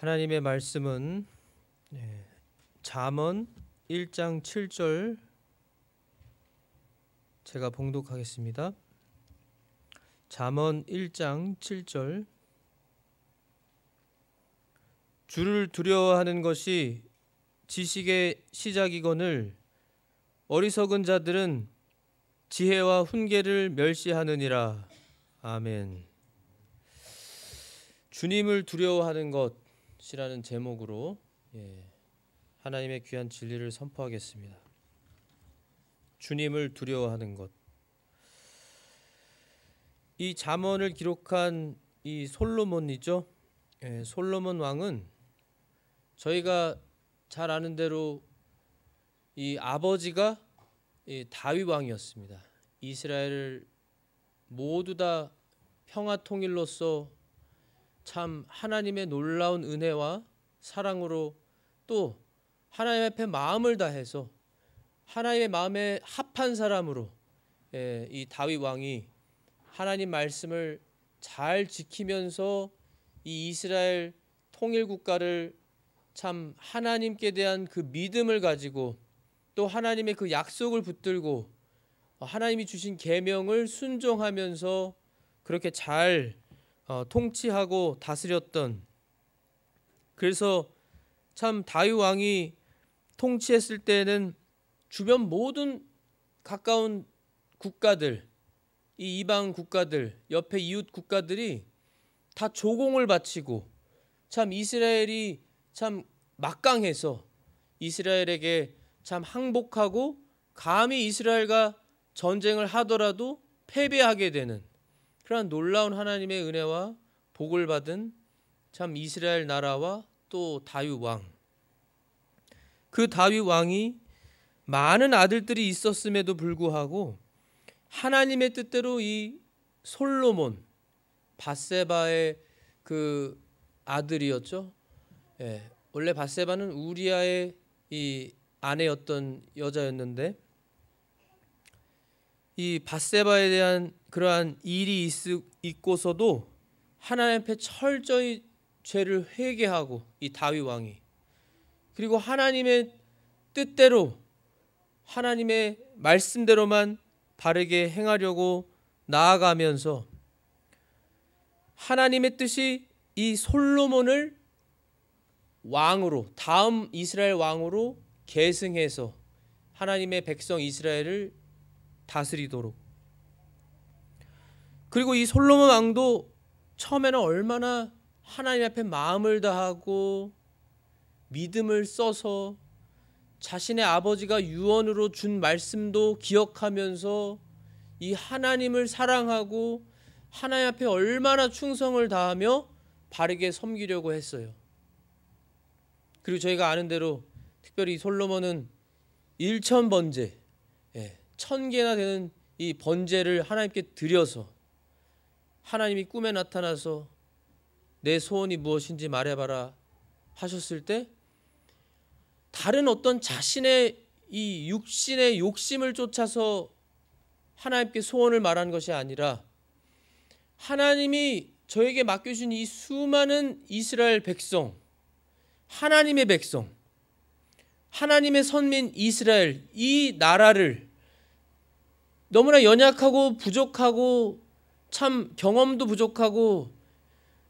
하나님의 말씀은 잠언 1장 7절 제가 봉독하겠습니다. 잠언 1장 7절 주를 두려워하는 것이 지식의 시작이거늘 어리석은 자들은 지혜와 훈계를 멸시하느니라. 아멘. 주님을 두려워하는 것이라는 제목으로 하나님의 귀한 진리를 선포하겠습니다. 주님을 두려워하는 것. 이 잠언을 기록한 이 솔로몬이죠. 솔로몬 왕은 저희가 잘 아는 대로 이 아버지가 다윗 왕이었습니다. 이스라엘을 모두 다 평화 통일로서 참 하나님의 놀라운 은혜와 사랑으로 또 하나님 앞에 마음을 다해서 하나님의 마음에 합한 사람으로 이 다윗 왕이 하나님 말씀을 잘 지키면서 이 이스라엘 통일 국가를 참 하나님께 대한 그 믿음을 가지고 또 하나님의 그 약속을 붙들고 하나님이 주신 계명을 순종하면서 그렇게 잘 통치하고 다스렸던, 그래서 참 다윗 왕이 통치했을 때는 주변 모든 가까운 국가들, 이 이방 국가들, 옆에 이웃 국가들이 다 조공을 바치고 참 이스라엘이 참 막강해서 이스라엘에게 참 항복하고 감히 이스라엘과 전쟁을 하더라도 패배하게 되는 그러한 놀라운 하나님의 은혜와 복을 받은 참 이스라엘 나라와 또 다윗 왕. 그 다윗 왕이 많은 아들들이 있었음에도 불구하고 하나님의 뜻대로 이 솔로몬, 밧세바의 그 아들이었죠. 원래 밧세바는 우리아의 이 아내였던 여자였는데 이 밧세바에 대한 그러한 일이 있고서도 하나님 앞에 철저히 죄를 회개하고 이 다윗 왕이, 그리고 하나님의 뜻대로 하나님의 말씀대로만 바르게 행하려고 나아가면서 하나님의 뜻이 이 솔로몬을 왕으로, 다음 이스라엘 왕으로 계승해서 하나님의 백성 이스라엘을 다스리도록. 그리고 이 솔로몬 왕도 처음에는 얼마나 하나님 앞에 마음을 다하고 믿음을 써서 자신의 아버지가 유언으로 준 말씀도 기억하면서 이 하나님을 사랑하고 하나님 앞에 얼마나 충성을 다하며 바르게 섬기려고 했어요. 그리고 저희가 아는 대로 특별히 솔로몬은 1000번제, 1000개나 되는 이 번제를 하나님께 드려서 하나님이 꿈에 나타나서 내 소원이 무엇인지 말해봐라 하셨을 때 다른 어떤 자신의 이 육신의 욕심을 쫓아서 하나님께 소원을 말한 것이 아니라 하나님이 저에게 맡겨주신 이 수많은 이스라엘 백성, 하나님의 백성, 하나님의 선민 이스라엘, 이 나라를 너무나 연약하고 부족하고 참 경험도 부족하고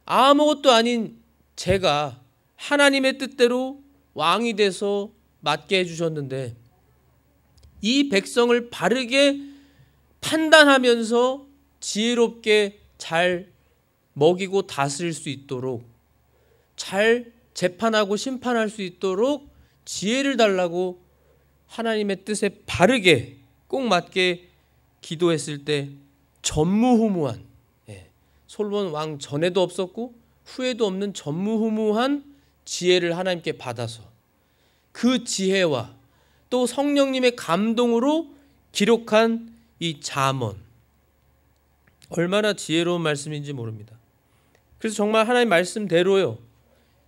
아무것도 아닌 제가 하나님의 뜻대로 왕이 돼서 맡게 해주셨는데 이 백성을 바르게 판단하면서 지혜롭게 잘 먹이고 다스릴 수 있도록, 잘 재판하고 심판할 수 있도록 지혜를 달라고 하나님의 뜻에 바르게 꼭 맞게 기도했을 때 전무후무한, 솔로몬 왕 전에도 없었고 후에도 없는 전무후무한 지혜를 하나님께 받아서 그 지혜와 또 성령님의 감동으로 기록한 이 잠언, 얼마나 지혜로운 말씀인지 모릅니다. 그래서 정말 하나님 말씀대로요,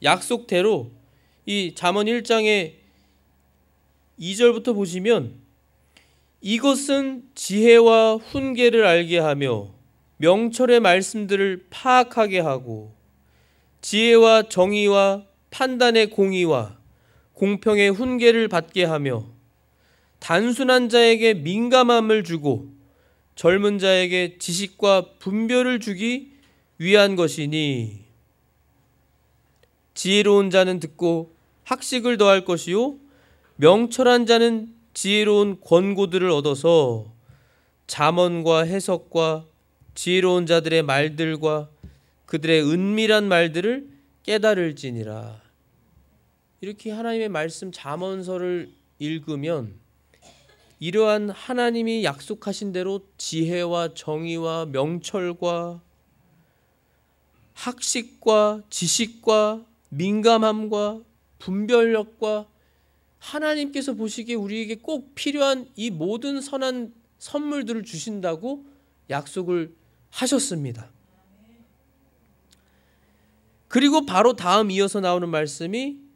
약속대로 이 잠언 1장의 2절부터 보시면 이것은 지혜와 훈계를 알게 하며 명철의 말씀들을 파악하게 하고 지혜와 정의와 판단의 공의와 공평의 훈계를 받게 하며 단순한 자에게 민감함을 주고 젊은 자에게 지식과 분별을 주기 위한 것이니 지혜로운 자는 듣고 학식을 더할 것이요 명철한 자는 지혜로운 권고들을 얻어서 잠언과 해석과 지혜로운 자들의 말들과 그들의 은밀한 말들을 깨달을지니라. 이렇게 하나님의 말씀 잠언서를 읽으면 이러한 하나님이 약속하신 대로 지혜와 정의와 명철과 학식과 지식과 민감함과 분별력과 하나님께서 보시기에 우리에게 꼭 필요한 이 모든 선한 선물들을 주신다고 약속을 하셨습니다. 그리고 바로 다음 이어서 나오는 말씀이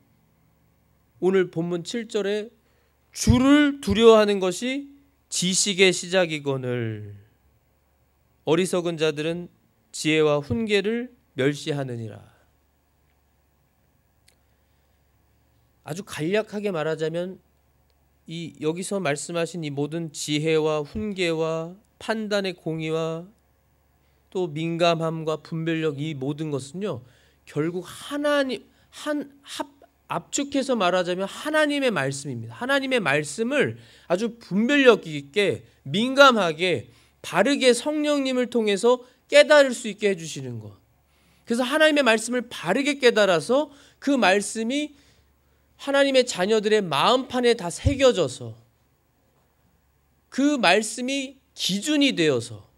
오늘 본문 7절에 주를 두려워하는 것이 지식의 시작이거늘 어리석은 자들은 지혜와 훈계를 멸시하느니라. 아주 간략하게 말하자면 이 여기서 말씀하신 이 모든 지혜와 훈계와 판단의 공의와 또 민감함과 분별력 이 모든 것은요 결국 하나님 압축해서 말하자면 하나님의 말씀입니다. 하나님의 말씀을 아주 분별력 있게 민감하게 바르게 성령님을 통해서 깨달을 수 있게 해주시는 것. 그래서 하나님의 말씀을 바르게 깨달아서 그 말씀이 하나님의 자녀들의 마음판에 다 새겨져서 그 말씀이 기준이 되어서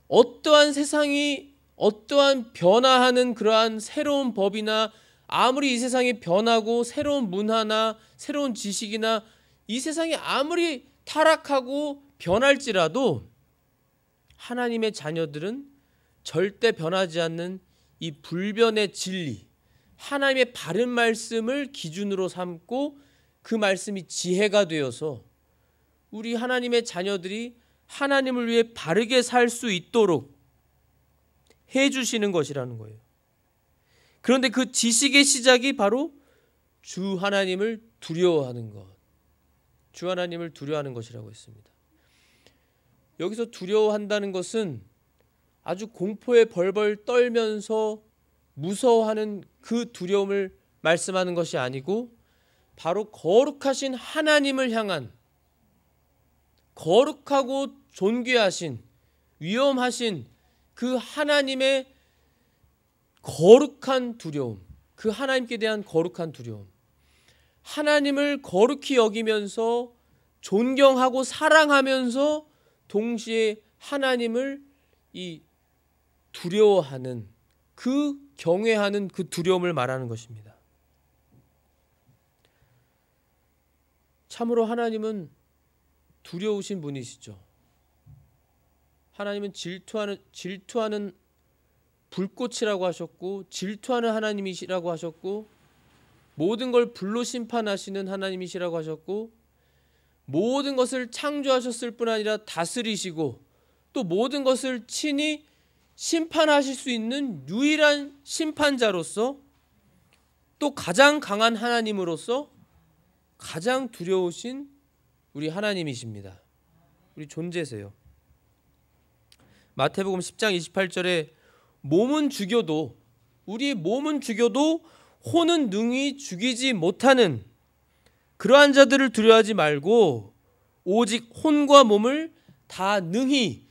어떠한 세상이 어떠한 변화하는 그러한 새로운 법이나 아무리 이 세상이 변하고 새로운 문화나 새로운 지식이나 이 세상이 아무리 타락하고 변할지라도 하나님의 자녀들은 절대 변하지 않는 이 불변의 진리, 하나님의 바른 말씀을 기준으로 삼고 그 말씀이 지혜가 되어서 우리 하나님의 자녀들이 하나님을 위해 바르게 살 수 있도록 해주시는 것이라는 거예요. 그런데 그 지식의 시작이 바로 주 하나님을 두려워하는 것, 주 하나님을 두려워하는 것이라고 했습니다. 여기서 두려워한다는 것은 아주 공포에 벌벌 떨면서 무서워하는 그 두려움을 말씀하는 것이 아니고 바로 거룩하신 하나님을 향한 거룩하고 존귀하신 위엄하신 그 하나님의 거룩한 두려움, 그 하나님께 대한 거룩한 두려움, 하나님을 거룩히 여기면서 존경하고 사랑하면서 동시에 하나님을 이 두려워하는 그 경외하는 그 두려움을 말하는 것입니다. 참으로 하나님은 두려우신 분이시죠. 하나님은 질투하는 불꽃이라고 하셨고 질투하는 하나님이시라고 하셨고 모든 걸 불로 심판하시는 하나님이시라고 하셨고 모든 것을 창조하셨을 뿐 아니라 다스리시고 또 모든 것을 친히 심판하실 수 있는 유일한 심판자로서 또 가장 강한 하나님으로서 가장 두려우신 우리 하나님이십니다. 우리 존재세요. 마태복음 10장 28절에 몸은 죽여도 우리 몸은 죽여도 혼은 능히 죽이지 못하는 그러한 자들을 두려워하지 말고 오직 혼과 몸을 다 능히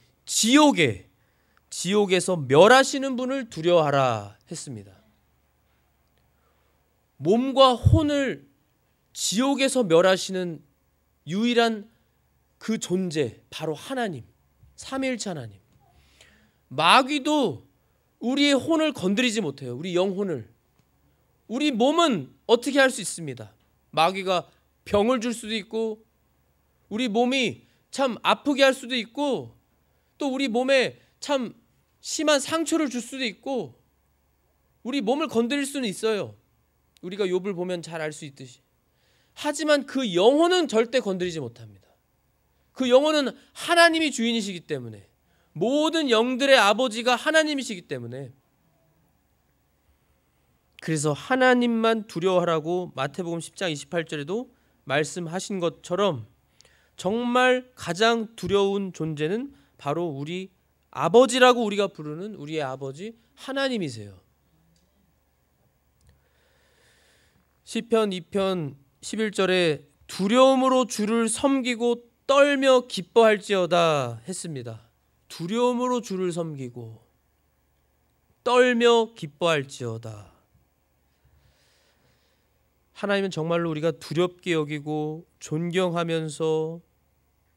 지옥에서 멸하시는 분을 두려워하라 했습니다. 몸과 혼을 지옥에서 멸하시는 유일한 그 존재 바로 하나님, 삼위일체 하나님. 마귀도 우리의 혼을 건드리지 못해요. 우리 영혼을. 우리 몸은 어떻게 할 수 있습니다. 마귀가 병을 줄 수도 있고 우리 몸이 참 아프게 할 수도 있고 또 우리 몸에 참 심한 상처를 줄 수도 있고 우리 몸을 건드릴 수는 있어요. 우리가 욥을 보면 잘 알 수 있듯이. 하지만 그 영혼은 절대 건드리지 못합니다. 그 영혼은 하나님이 주인이시기 때문에 모든 영들의 아버지가 하나님이시기 때문에 그래서 하나님만 두려워하라고 마태복음 10장 28절에도 말씀하신 것처럼 정말 가장 두려운 존재는 바로 우리 아버지라고 우리가 부르는 우리의 아버지 하나님이세요. 시편 2편 11절에 두려움으로 주를 섬기고 떨며 기뻐할지어다 했습니다. 두려움으로 주를 섬기고 떨며 기뻐할지어다. 하나님은 정말로 우리가 두렵게 여기고 존경하면서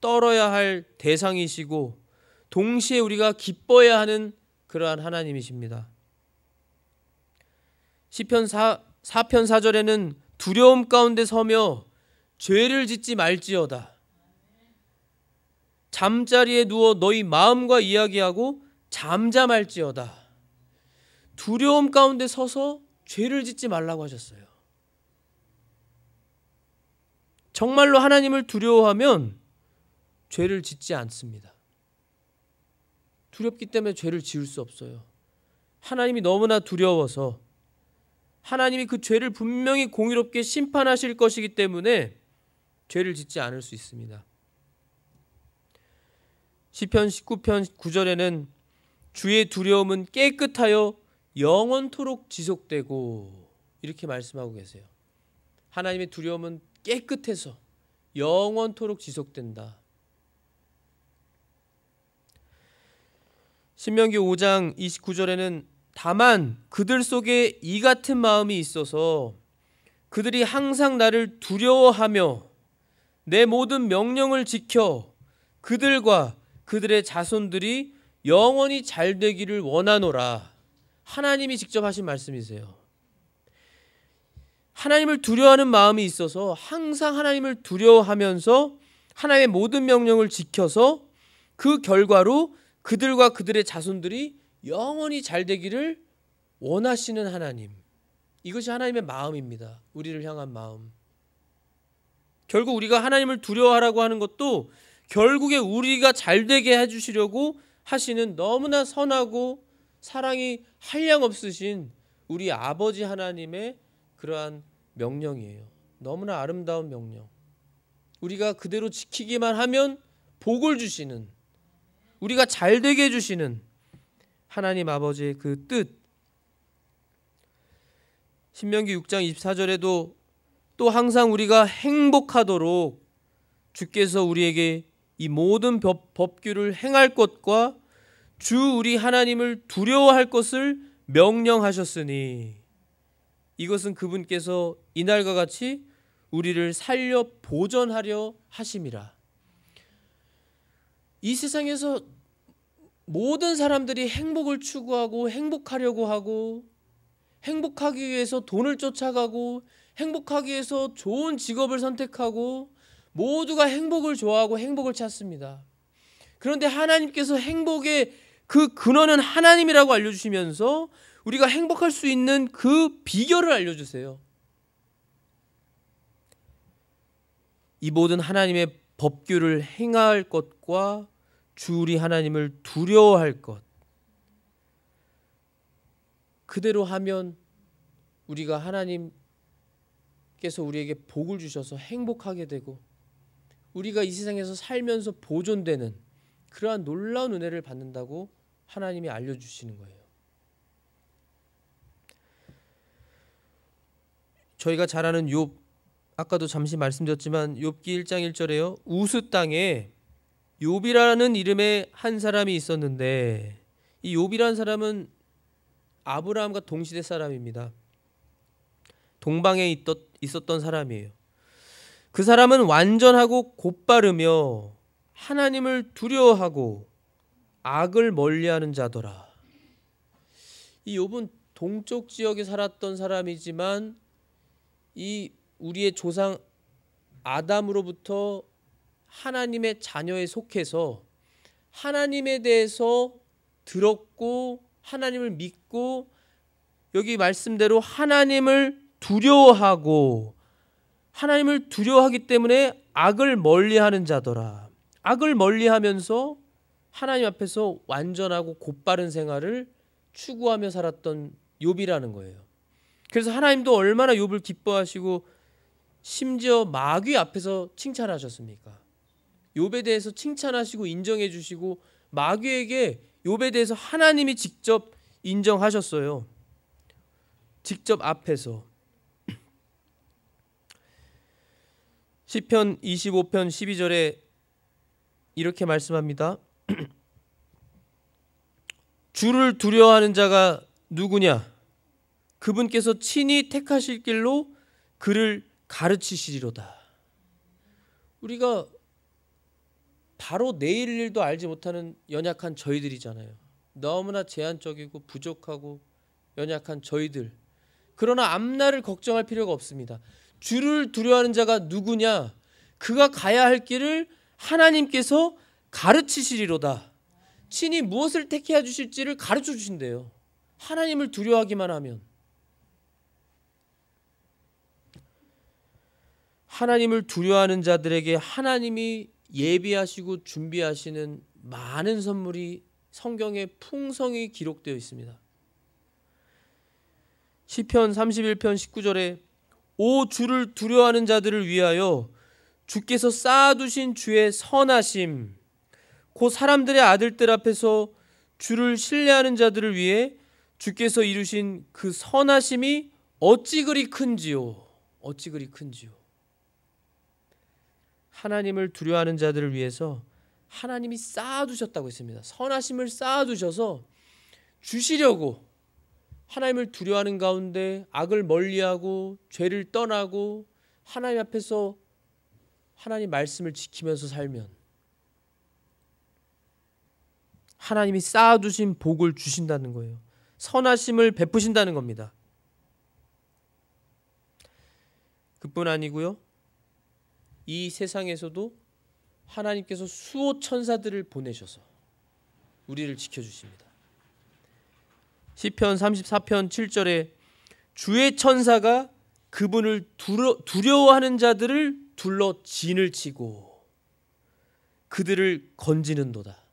떨어야 할 대상이시고 동시에 우리가 기뻐해야 하는 그러한 하나님이십니다. 시편 4편 4절에는 두려움 가운데 서며 죄를 짓지 말지어다. 잠자리에 누워 너희 마음과 이야기하고 잠잠할지어다. 두려움 가운데 서서 죄를 짓지 말라고 하셨어요. 정말로 하나님을 두려워하면 죄를 짓지 않습니다. 두렵기 때문에 죄를 지을 수 없어요. 하나님이 너무나 두려워서 하나님이 그 죄를 분명히 공의롭게 심판하실 것이기 때문에 죄를 짓지 않을 수 있습니다. 시편 19편 9절에는 주의 두려움은 깨끗하여 영원토록 지속되고 이렇게 말씀하고 계세요. 하나님의 두려움은 깨끗해서 영원토록 지속된다. 신명기 5장 29절에는 다만 그들 속에 이 같은 마음이 있어서 그들이 항상 나를 두려워하며 내 모든 명령을 지켜 그들과 그들의 자손들이 영원히 잘 되기를 원하노라. 하나님이 직접 하신 말씀이세요. 하나님을 두려워하는 마음이 있어서 항상 하나님을 두려워하면서 하나님의 모든 명령을 지켜서 그 결과로 그들과 그들의 자손들이 영원히 잘 되기를 원하시는 하나님. 이것이 하나님의 마음입니다. 우리를 향한 마음. 결국 우리가 하나님을 두려워하라고 하는 것도 결국에 우리가 잘 되게 해주시려고 하시는 너무나 선하고 사랑이 한량없으신 우리 아버지 하나님의 그러한 명령이에요. 너무나 아름다운 명령. 우리가 그대로 지키기만 하면 복을 주시는, 우리가 잘 되게 해주시는 하나님 아버지의 그 뜻. 신명기 6장 24절에도 또 항상 우리가 행복하도록 주께서 우리에게 이 모든 법규를 행할 것과 주 우리 하나님을 두려워할 것을 명령하셨으니 이것은 그분께서 이날과 같이 우리를 살려 보전하려 하심이라. 이 세상에서 모든 사람들이 행복을 추구하고 행복하려고 하고 행복하기 위해서 돈을 쫓아가고 행복하기 위해서 좋은 직업을 선택하고 모두가 행복을 좋아하고 행복을 찾습니다. 그런데 하나님께서 행복의 그 근원은 하나님이라고 알려주시면서 우리가 행복할 수 있는 그 비결을 알려주세요. 이 모든 하나님의 법규를 행할 것과 주 우리 하나님을 두려워할 것, 그대로 하면 우리가 하나님께서 우리에게 복을 주셔서 행복하게 되고 우리가 이 세상에서 살면서 보존되는 그러한 놀라운 은혜를 받는다고 하나님이 알려주시는 거예요. 저희가 잘 아는 욥, 아까도 잠시 말씀드렸지만 욥기 1장 1절에요. 우스 땅에 욥이라는 이름의 한 사람이 있었는데 이 욥이라는 사람은 아브라함과 동시대 사람입니다. 동방에 있었던 사람이에요. 그 사람은 완전하고 곧바르며 하나님을 두려워하고 악을 멀리하는 자더라. 이 욥은 동쪽 지역에 살았던 사람이지만 이 우리의 조상 아담으로부터 하나님의 자녀에 속해서 하나님에 대해서 들었고 하나님을 믿고 여기 말씀대로 하나님을 두려워하고 하나님을 두려워하기 때문에 악을 멀리하는 자더라. 악을 멀리하면서 하나님 앞에서 완전하고 곧바른 생활을 추구하며 살았던 욥이라는 거예요. 그래서 하나님도 얼마나 욥을 기뻐하시고 심지어 마귀 앞에서 칭찬하셨습니까? 욥에 대해서 칭찬하시고 인정해 주시고 마귀에게 욥에 대해서 하나님이 직접 인정하셨어요. 직접 앞에서. 시편 25편 12절에 이렇게 말씀합니다. 주를 두려워하는 자가 누구냐? 그분께서 친히 택하실 길로 그를 가르치시리로다. 우리가 바로 내일 일도 알지 못하는 연약한 저희들이잖아요. 너무나 제한적이고 부족하고 연약한 저희들. 그러나 앞날을 걱정할 필요가 없습니다. 주를 두려워하는 자가 누구냐? 그가 가야 할 길을 하나님께서 가르치시리로다. 친히 무엇을 택해 주실지를 가르쳐 주신대요. 하나님을 두려워하기만 하면. 하나님을 두려워하는 자들에게 하나님이 예비하시고 준비하시는 많은 선물이 성경에 풍성히 기록되어 있습니다. 시편 31편 19절에 오 주를 두려워하는 자들을 위하여 주께서 쌓아두신 주의 선하심 곧 사람들의 아들들 앞에서 주를 신뢰하는 자들을 위해 주께서 이루신 그 선하심이 어찌 그리 큰지요. 어찌 그리 큰지요. 하나님을 두려워하는 자들을 위해서 하나님이 쌓아두셨다고 했습니다. 선하심을 쌓아두셔서 주시려고 하나님을 두려워하는 가운데 악을 멀리하고 죄를 떠나고 하나님 앞에서 하나님 말씀을 지키면서 살면 하나님이 쌓아두신 복을 주신다는 거예요. 선하심을 베푸신다는 겁니다. 그뿐 아니고요. 이 세상에서도 하나님께서 수호 천사들을 보내셔서 우리를 지켜주십니다. 시편 34편 7절에 주의 천사가 그분을 두려워하는 자들을 둘러 진을 치고 그들을 건지는도다.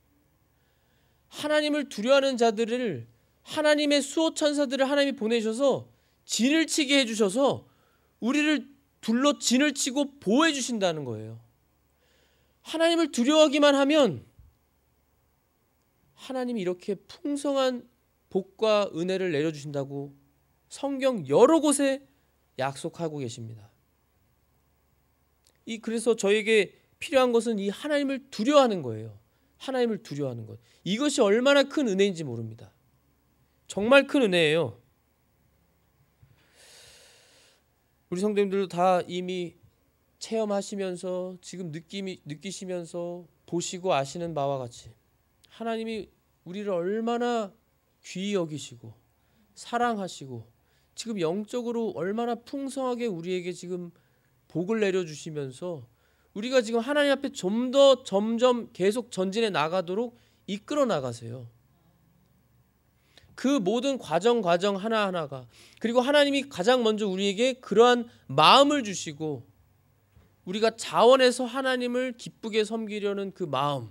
하나님을 두려워하는 자들을 하나님의 수호 천사들을 하나님이 보내셔서 진을 치게 해주셔서 우리를 둘러 진을 치고 보호해 주신다는 거예요. 하나님을 두려워하기만 하면 하나님이 이렇게 풍성한 복과 은혜를 내려주신다고 성경 여러 곳에 약속하고 계십니다. 그래서 저에게 필요한 것은 이 하나님을 두려워하는 거예요. 하나님을 두려워하는 것. 이것이 얼마나 큰 은혜인지 모릅니다. 정말 큰 은혜예요. 우리 성도님들도 다 이미 체험하시면서 지금 느끼시면서 보시고 아시는 바와 같이 하나님이 우리를 얼마나 귀히 여기시고 사랑하시고 지금 영적으로 얼마나 풍성하게 우리에게 지금 복을 내려주시면서 우리가 지금 하나님 앞에 좀 더 점점 계속 전진해 나가도록 이끌어 나가세요. 그 모든 과정 하나하나가 그리고 하나님이 가장 먼저 우리에게 그러한 마음을 주시고 우리가 자원해서 하나님을 기쁘게 섬기려는 그 마음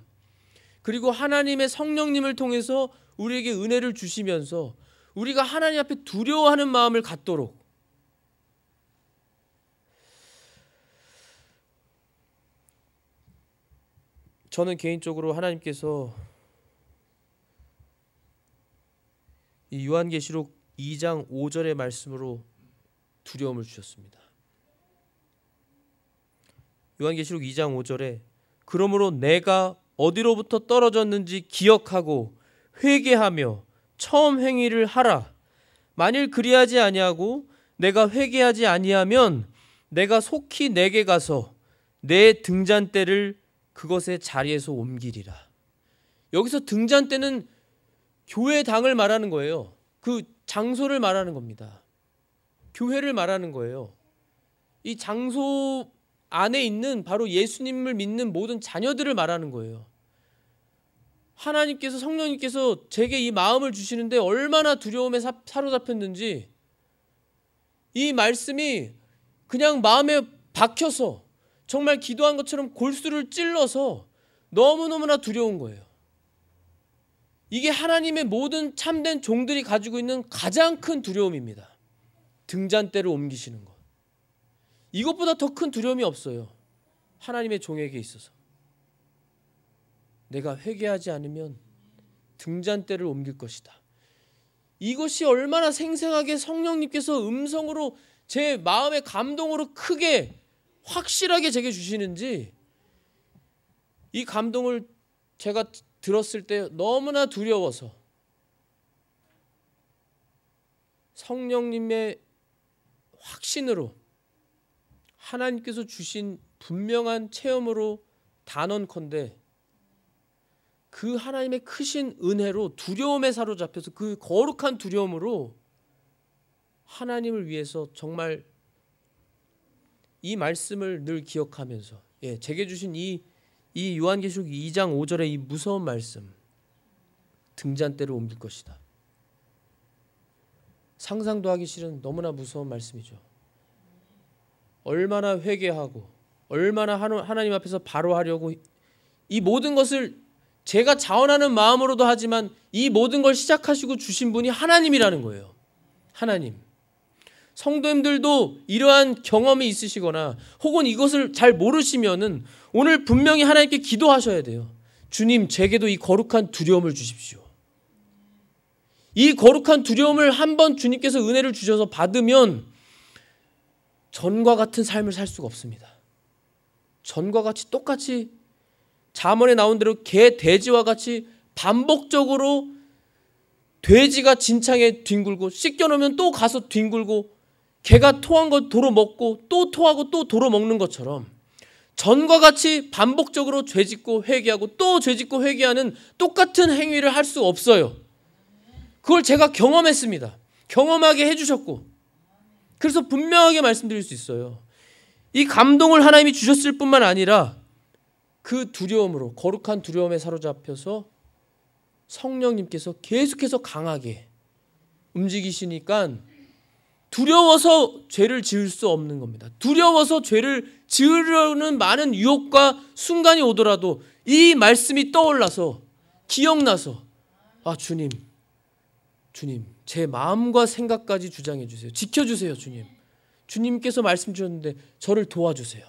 그리고 하나님의 성령님을 통해서 우리에게 은혜를 주시면서 우리가 하나님 앞에 두려워하는 마음을 갖도록 저는 개인적으로 하나님께서 이 요한계시록 2장 5절의 말씀으로 두려움을 주셨습니다. 요한계시록 2장 5절에 그러므로 내가 어디로부터 떨어졌는지 기억하고 회개하며 처음 행위를 하라. 만일 그리하지 아니하고 내가 회개하지 아니하면 내가 속히 내게 가서 내 등잔대를 그것의 자리에서 옮기리라. 여기서 등잔대는 교회당을 말하는 거예요. 그 장소를 말하는 겁니다. 교회를 말하는 거예요. 이 장소 안에 있는 바로 예수님을 믿는 모든 자녀들을 말하는 거예요. 하나님께서 성령님께서 제게 이 마음을 주시는데 얼마나 두려움에 사로잡혔는지 이 말씀이 그냥 마음에 박혀서 정말 기도한 것처럼 골수를 찔러서 너무너무나 두려운 거예요. 이게 하나님의 모든 참된 종들이 가지고 있는 가장 큰 두려움입니다. 등잔대를 옮기시는 것. 이것보다 더 큰 두려움이 없어요. 하나님의 종에게 있어서. 내가 회개하지 않으면 등잔대를 옮길 것이다. 이것이 얼마나 생생하게 성령님께서 음성으로 제 마음의 감동으로 크게 확실하게 제게 주시는지, 이 감동을 제가 들었을 때 너무나 두려워서 성령님의 확신으로 하나님께서 주신 분명한 체험으로 단언컨대 그 하나님의 크신 은혜로 두려움에 사로잡혀서 그 거룩한 두려움으로 하나님을 위해서 정말 이 말씀을 늘 기억하면서, 제게 주신 이 요한계시록 2장 5절의 이 무서운 말씀, 등잔대를 옮길 것이다. 상상도 하기 싫은 너무나 무서운 말씀이죠. 얼마나 회개하고 얼마나 하나님 앞에서 바로 하려고 이 모든 것을 제가 자원하는 마음으로도 하지만 이 모든 걸 시작하시고 주신 분이 하나님이라는 거예요. 하나님. 성도님들도 이러한 경험이 있으시거나 혹은 이것을 잘 모르시면은 오늘 분명히 하나님께 기도하셔야 돼요. 주님, 제게도 이 거룩한 두려움을 주십시오. 이 거룩한 두려움을 한번 주님께서 은혜를 주셔서 받으면 전과 같은 삶을 살 수가 없습니다. 전과 같이 똑같이 잠언에 나온 대로 개, 돼지와 같이 반복적으로 돼지가 진창에 뒹굴고 씻겨놓으면 또 가서 뒹굴고 개가 토한 거 도로 먹고 또 토하고 또 도로 먹는 것처럼 전과 같이 반복적으로 죄짓고 회개하고 또 죄짓고 회개하는 똑같은 행위를 할 수 없어요. 그걸 제가 경험했습니다. 경험하게 해주셨고 그래서 분명하게 말씀드릴 수 있어요. 이 감동을 하나님이 주셨을 뿐만 아니라 그 두려움으로, 거룩한 두려움에 사로잡혀서 성령님께서 계속해서 강하게 움직이시니까 두려워서 죄를 지을 수 없는 겁니다. 두려워서 죄를 지으려는 많은 유혹과 순간이 오더라도 이 말씀이 떠올라서 기억나서 주님 제 마음과 생각까지 주장해 주세요. 지켜주세요. 주님께서 말씀 주셨는데 저를 도와주세요.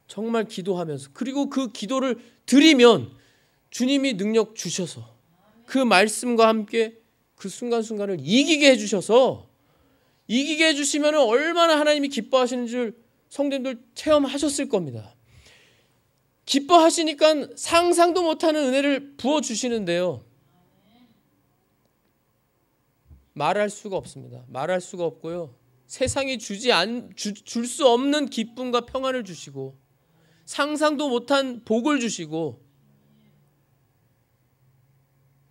정말 기도하면서, 그리고 그 기도를 드리면 주님이 능력 주셔서 그 말씀과 함께 그 순간순간을 이기게 해주셔서, 이기게 해주시면 얼마나 하나님이 기뻐하시는 줄 성도님들 체험하셨을 겁니다. 기뻐하시니까 상상도 못하는 은혜를 부어주시는데요. 말할 수가 없습니다. 말할 수가 없고요. 세상이 줄 수 없는 기쁨과 평안을 주시고 상상도 못한 복을 주시고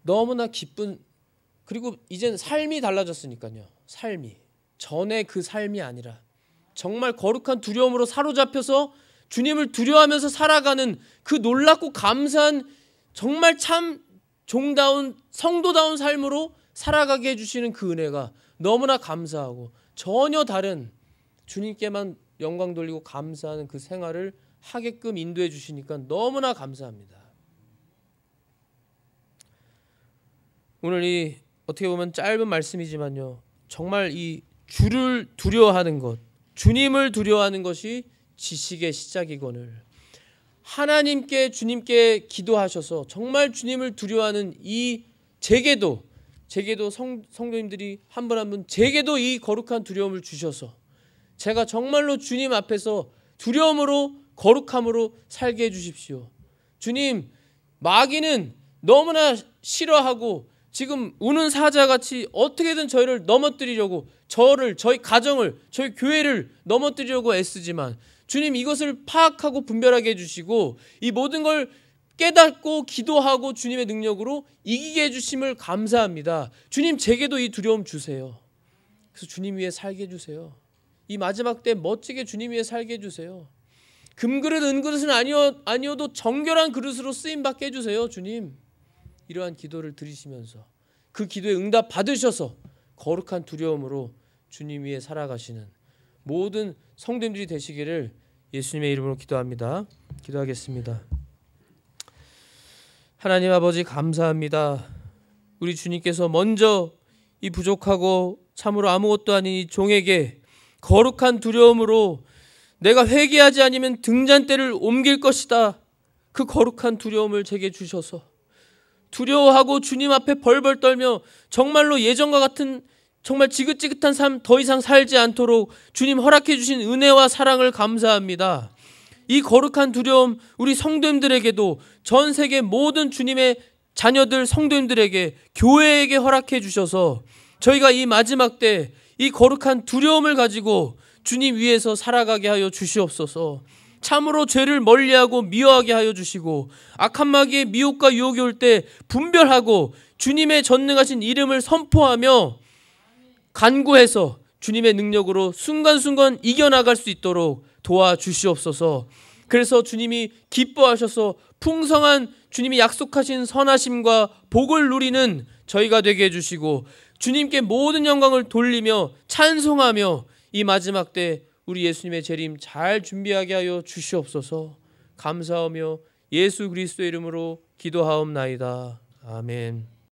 너무나 기쁜, 그리고 이젠 삶이 달라졌으니까요. 삶이 전에 그 삶이 아니라 정말 거룩한 두려움으로 사로잡혀서 주님을 두려워하면서 살아가는 그 놀랍고 감사한 정말 참 종다운 성도다운 삶으로 살아가게 해주시는 그 은혜가 너무나 감사하고 전혀 다른 주님께만 영광 돌리고 감사하는 그 생활을 하게끔 인도해 주시니까 너무나 감사합니다. 오늘 이 어떻게 보면 짧은 말씀이지만요, 정말 이 주를 두려워하는 것, 주님을 두려워하는 것이 지식의 시작이거늘 하나님께 주님께 기도하셔서 정말 주님을 두려워하는 이 제게도 성도님들이 한 분 한 분 제게도 이 거룩한 두려움을 주셔서 제가 정말로 주님 앞에서 두려움으로 거룩함으로 살게 해주십시오. 주님, 마귀는 너무나 싫어하고 지금 우는 사자같이 어떻게든 저희를 넘어뜨리려고, 저희 가정을, 저희 교회를 넘어뜨리려고 애쓰지만 주님, 이것을 파악하고 분별하게 해주시고 이 모든 걸 깨닫고 기도하고 주님의 능력으로 이기게 해주심을 감사합니다. 주님, 제게도 이 두려움 주세요. 그래서 주님 위에 살게 해주세요. 이 마지막 때 멋지게 주님 위에 살게 해주세요. 금그릇 은그릇은 아니어도 정결한 그릇으로 쓰임받게 해주세요. 주님, 이러한 기도를 드리시면서 그 기도에 응답 받으셔서 거룩한 두려움으로 주님 위에 살아가시는 모든 성도님들이 되시기를 예수님의 이름으로 기도합니다. 기도하겠습니다. 하나님 아버지, 감사합니다. 우리 주님께서 먼저 이 부족하고 참으로 아무것도 아닌 이 종에게 거룩한 두려움으로 내가 회개하지 않으면 등잔대를 옮길 것이다, 그 거룩한 두려움을 제게 주셔서 두려워하고 주님 앞에 벌벌 떨며 정말로 예전과 같은 정말 지긋지긋한 삶 더 이상 살지 않도록 주님 허락해 주신 은혜와 사랑을 감사합니다. 이 거룩한 두려움 우리 성도님들에게도, 전 세계 모든 주님의 자녀들 성도님들에게, 교회에게 허락해 주셔서 저희가 이 마지막 때 이 거룩한 두려움을 가지고 주님 위에서 살아가게 하여 주시옵소서. 참으로 죄를 멀리하고 미워하게 하여 주시고, 악한 마귀의 미혹과 유혹이 올 때 분별하고 주님의 전능하신 이름을 선포하며 간구해서 주님의 능력으로 순간순간 이겨나갈 수 있도록 도와주시옵소서. 그래서 주님이 기뻐하셔서 풍성한 주님이 약속하신 선하심과 복을 누리는 저희가 되게 해주시고, 주님께 모든 영광을 돌리며 찬송하며 이 마지막 때 우리 예수님의 재림 잘 준비하게 하여 주시옵소서. 감사하며 예수 그리스도의 이름으로 기도하옵나이다. 아멘.